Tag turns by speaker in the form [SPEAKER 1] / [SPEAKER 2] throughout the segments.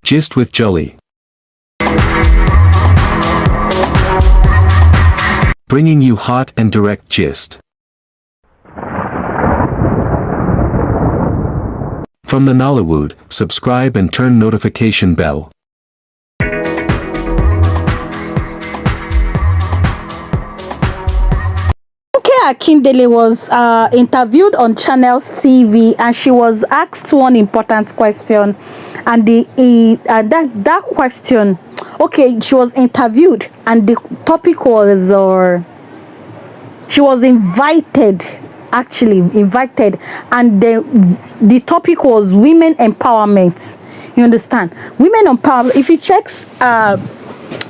[SPEAKER 1] Gist with Jolly. Bringing you hot and direct gist. From the Nollywood, subscribe and turn notification bell.
[SPEAKER 2] Akindele was interviewed on Channels TV, and she was asked one important question, and that question, okay, she was interviewed, and the topic was, she was invited, and the topic was women empowerment. You understand? Women empowerment. If you check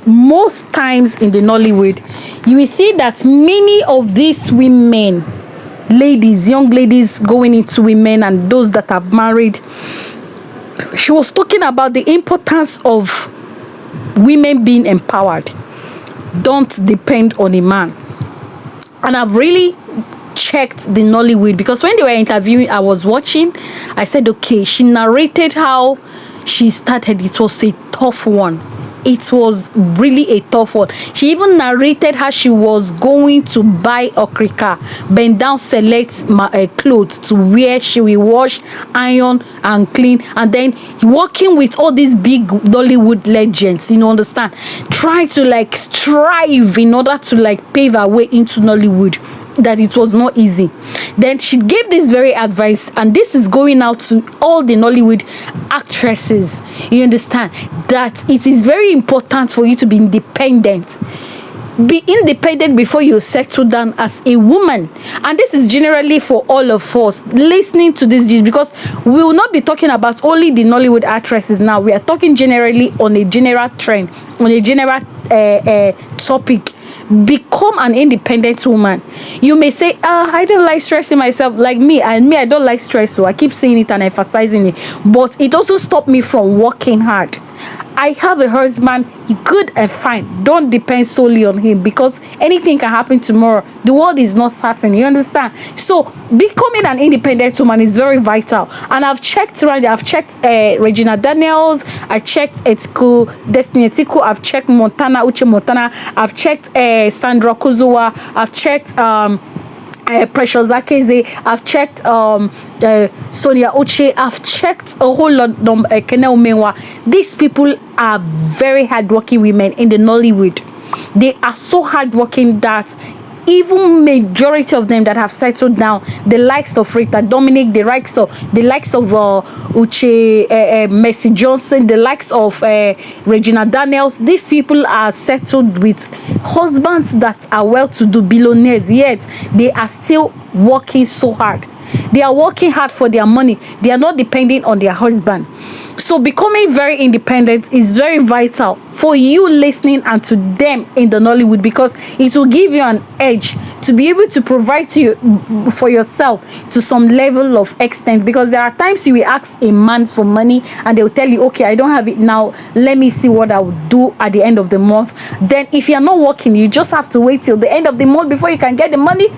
[SPEAKER 2] most times in the Nollywood, you will see that many of these women, ladies, young ladies going into women, and those that have married, she was talking about the importance of women being empowered. Don't depend on a man. And I've really checked the Nollywood, because when they were interviewing, I was watching. I said, okay, she narrated how she started. It was a tough one. It was really a tough one. She even narrated how she was going to buy okrika, bend down, select clothes to wear. She will wash, iron, and clean, and then working with all these big Nollywood legends. You know, understand? Try to like strive in order to like pave her way into Nollywood. That it was not easy. Then she gave this very advice, and this is going out to all the Nollywood actresses. You understand that it is very important for you to be independent. Be independent before you settle down as a woman. And this is generally for all of us listening to this, because we will not be talking about only the Nollywood actresses now. We are talking generally on a general trend, on a general topic. Become an independent woman. You may say, I don't like stressing myself. Like me, I don't like stress, so I keep saying it and emphasizing it. But it also stopped me from working hard. I have a husband, good and fine. Don't depend solely on him, because anything can happen tomorrow. The world is not certain. You understand? So becoming an independent woman is very vital. And I've checked around. I've checked Regina Daniels. I checked Etiku, Destiny Etiku. I've checked Uche Montana. I've checked Sandra Kuzuwa. I've checked Precious Akeze. I've checked Sonia Uche. I've checked a whole lot of Kenel Menwa. These people are very hardworking women in the Nollywood. They are so hardworking that even majority of them that have settled down, the likes of Rita Dominic, the likes of Uche, Mercy Johnson, the likes of Regina Daniels, these people are settled with husbands that are well-to-do billionaires, yet they are still working so hard. They are working hard for their money. They are not depending on their husband. So becoming very independent is very vital for you listening and to them in the Nollywood, because it will give you an edge to be able to provide to you for yourself to some level of extent. Because there are times you will ask a man for money and they will tell you, okay, I don't have it now, let me see what I will do at the end of the month. Then if you're not working, you just have to wait till the end of the month before you can get the money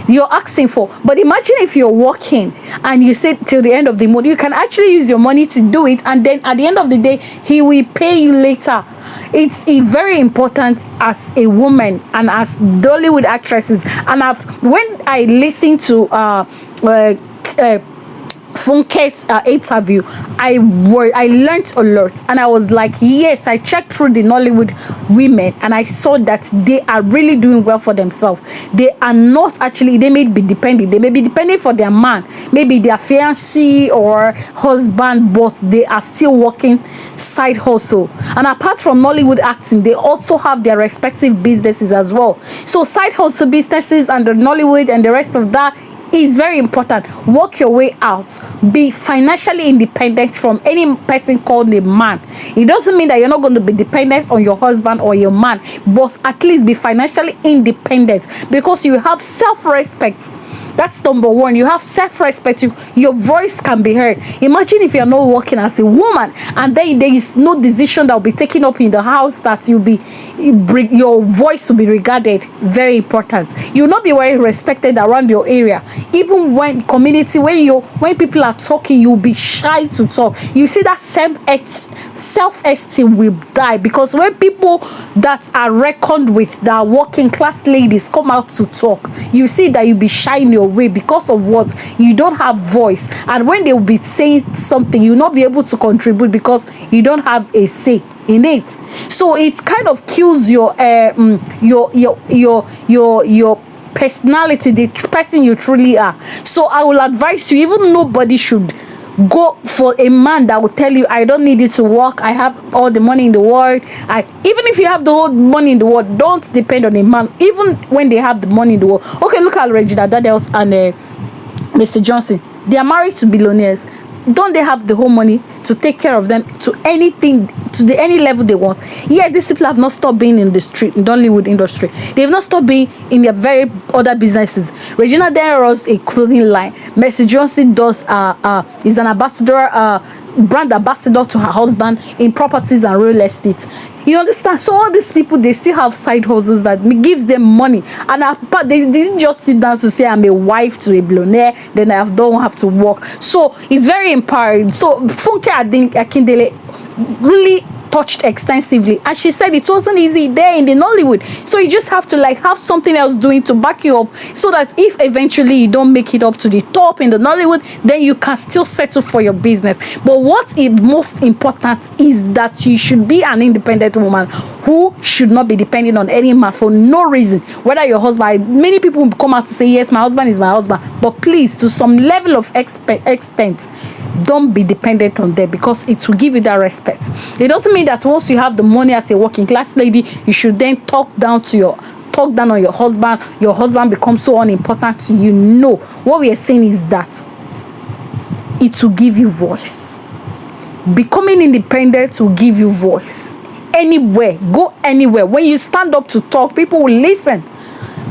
[SPEAKER 2] you're asking for. But imagine if you're working and you say till the end of the month, you can actually use your money to do it, and then at the end of the day he will pay you later. It's very important as a woman and as Dollywood actresses. And when I listen to Funke's interview, I learned a lot, and I was like, yes, I checked through the Nollywood women and I saw that they are really doing well for themselves. They are not actually, they may be dependent. They may be dependent for their man, maybe their fiancé or husband, but they are still working side hustle. And apart from Nollywood acting, they also have their respective businesses as well. So side hustle businesses and the Nollywood and the rest of that is very important. Work your way out. Be financially independent from any person called a man. It doesn't mean that you're not going to be dependent on your husband or your man, but at least be financially independent, because you have self-respect. That's number one. You have self-respect. Your voice can be heard. Imagine if you're not working as a woman, and then there is no decision that will be taken up in the house that your voice will be regarded. Very important. You will not be very respected around your area. Even when community, when people are talking, you'll be shy to talk. You see that self-esteem will die, because when people that are reckoned with, that are working class ladies, come out to talk, you see that you'll be shy in your way because of what? You don't have voice. And when they will be saying something, you'll not be able to contribute because you don't have a say in it. So it kind of kills your personality, the person you truly are. So I will advise you, even nobody should go for a man that will tell you, I don't need you to work, I have all the money in the world. Even if you have the whole money in the world, don't depend on a man, even when they have the money in the world. Okay, look at Regina Daniels and Mr. Johnson. They are married to billionaires. Don't they have the whole money to take care of them to anything, to any level they want? Yeah, these people have not stopped being in the street, in the Nollywood industry. They have not stopped being in their very other businesses. Regina Daniels a clothing line. Mercy Johnson does is an ambassador, brand ambassador to her husband in properties and real estate. You understand? So all these people, they still have side hustles that gives them money, and but they didn't just sit down to say, I'm a wife to a billionaire, then I don't have to work. So it's very empowering. So Funke Akindele really touched extensively, and she said it wasn't easy there in the Nollywood. So you just have to have something else doing to back you up, so that if eventually you don't make it up to the top in the Nollywood, then you can still settle for your business. But what is most important is that you should be an independent woman who should not be depending on any man for no reason. Whether your husband, many people will come out to say, yes, my husband is my husband, but please, to some level of extent, don't be dependent on them, because it will give you that respect. It doesn't mean that once you have the money as a working class lady, you should then talk down on your husband. Your husband becomes so unimportant to you. No, what we are saying is that it will give you voice. Becoming independent will give you voice. Anywhere, go anywhere. When you stand up to talk, people will listen.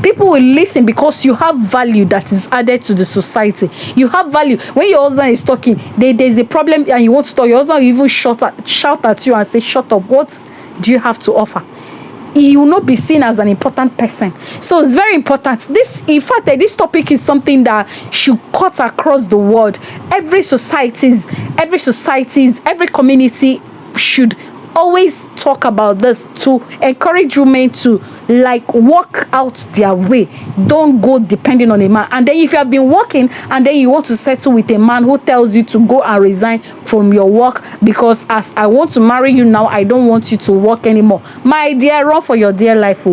[SPEAKER 2] People will listen because you have value that is added to the society. You have value. When your husband is talking, there's a problem and you want to talk, your husband will even shout at you and say, shut up. What do you have to offer? You will not be seen as an important person. So it's very important. In fact, this topic is something that should cut across the world. Every community should always talk about this, to encourage women to work out their way. Don't go depending on a man. And then if you have been working and then you want to settle with a man who tells you to go and resign from your work because as I want to marry you now, I don't want you to work anymore, my dear, run for your dear life.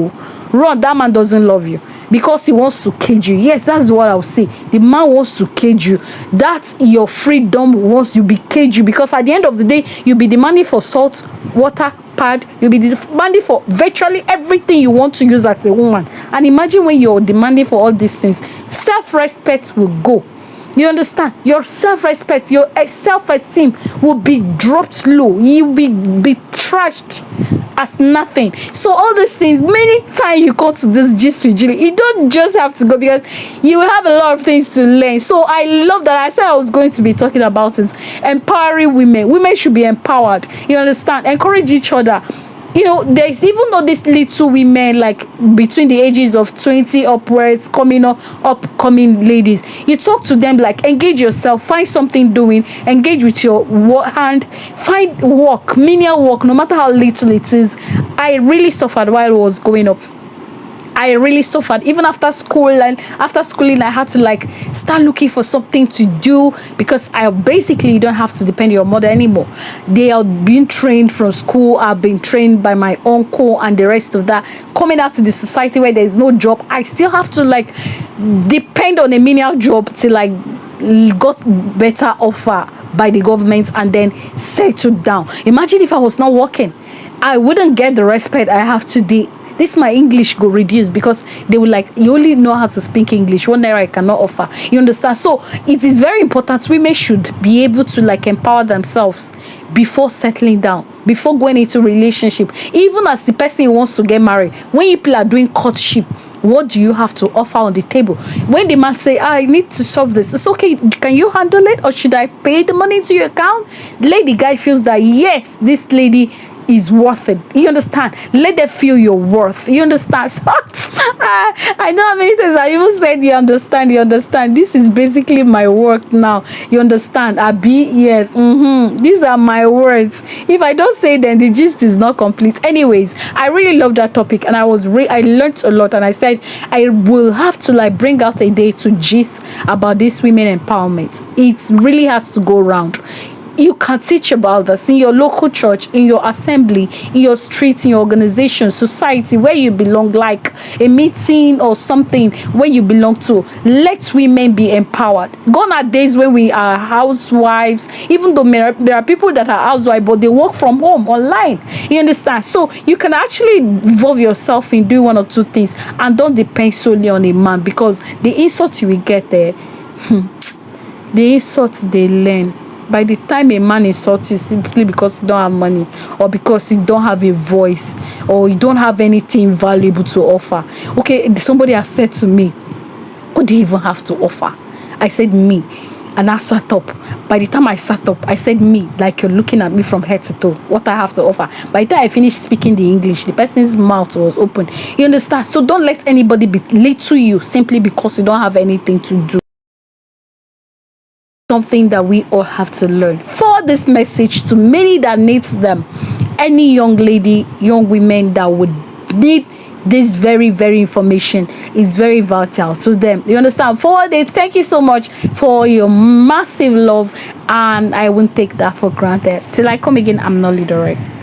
[SPEAKER 2] Run. That man doesn't love you because he wants to cage you. Yes, that's what I'll say. The man wants to cage you. That's your freedom. Wants you be cage you, because at the end of the day, you'll be demanding for salt, water, pad. You'll be demanding for virtually everything you want to use as a woman. And imagine when you're demanding for all these things, self-respect will go. You understand? Your self-respect, your self-esteem will be dropped low. You'll be trashed as nothing. So all these things, many times you go to this gist with Julie, you don't just have to go, because you will have a lot of things to learn. So I love that. I said I was going to be talking about it. Empowering women. Women should be empowered. You understand? Encourage each other. There's even though these little women, between the ages of 20 upwards, upcoming ladies, you talk to them, engage yourself, find something doing, engage with your hand, find work, menial work, no matter how little it is. I really suffered while I was growing up. I really suffered. Even after school and after schooling, I had to start looking for something to do, because I basically don't have to depend on your mother anymore. They are being trained from school. I've been trained by my uncle and the rest of that. Coming out to the society where there's no job, I still have to depend on a menial job till I got better offer by the government and then settled down. Imagine if I was not working, I wouldn't get the respect I have today. My English go reduce, because they will you only know how to speak English. One naira I cannot offer. You understand? So it is very important. Women should be able to empower themselves before settling down, before going into relationship. Even as the person who wants to get married, when people are doing courtship, What do you have to offer on the table? When the man say, I need to solve this, it's okay. Can you handle it, or should I pay the money into your account? Lady guy feels that yes, this lady is worth it. You understand? Let them feel your worth. You understand? So, I know how many times I even said, you understand, you understand. This is basically my work now. You understand? Abi, yes. These are my words. If I don't say then the gist is not complete. Anyways, I really love that topic, and I learned a lot, and I said I will have to like bring out a day to gist about this women empowerment. It really has to go round. You can teach about this in your local church, in your assembly, in your street, in your organization, society, where you belong, like a meeting or something where you belong to. Let women be empowered. Gone are days when we are housewives, even though there are people that are housewives, but they work from home online. You understand? So you can actually involve yourself in doing one or two things, and don't depend solely on a man, because the insult you will get there, the insult they learn. By the time a man insults you simply because you don't have money, or because you don't have a voice, or you don't have anything valuable to offer. Okay, somebody has said to me, what do you even have to offer? I said, me. And I sat up. By the time I sat up, I said, me, like you're looking at me from head to toe, what I have to offer. By the time I finished speaking the English, the person's mouth was open. You understand? So don't let anybody belittle you simply because you don't have anything to do. Something that we all have to learn. For this message to many that needs them, any young lady, young women that would need this very, very information is very vital to them. You understand? For it, thank you so much for your massive love, and I won't take that for granted. Till I come again, I'm Nollywood.